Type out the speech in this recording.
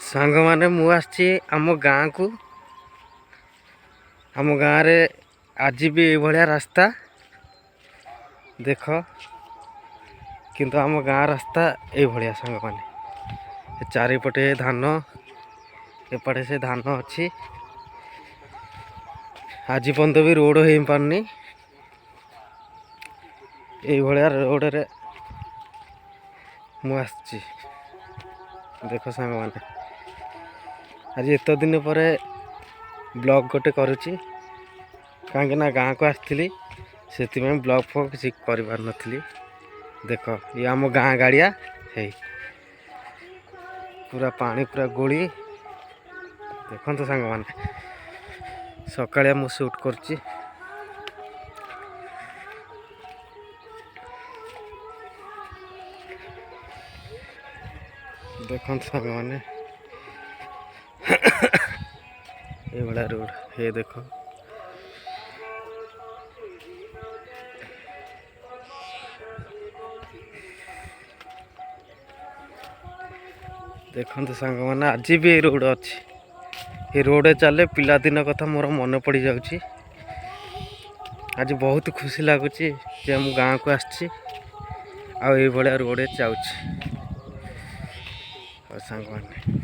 सांग माने मु आछि आम गाँ को। आम गाँव रे आज भी ये भाया रास्ता देख, किंतु आम गाँ रास्ता ये भाया सांग माने चारिपटे धान, एपटे से धान अच्छी। आज पर्यंत भी रोड हो पारनी। ये भाया रोड रे मु आछि देख सांग माने। आज एत दिन पर ब्लॉग गोटे करुच्ची कहीं गाँ को आसती से ब्लॉग फॉग किसी कर नी। देख ये आम गाँ गाड़िया है पूरा पानी पूरा गोली। देखो सांग माने सकाळिया मु शूट करची। देखो सांग माने ये वाला रोड ये देखो। देखो सांग माने आज भी ये रोड अच्छी। ये रोड चले पिलादिन कथा मोर मन पड़ जाऊँगी। आज बहुत खुशी लगुच हम गाँ को आसी आ रोड जाऊँ सांग माने।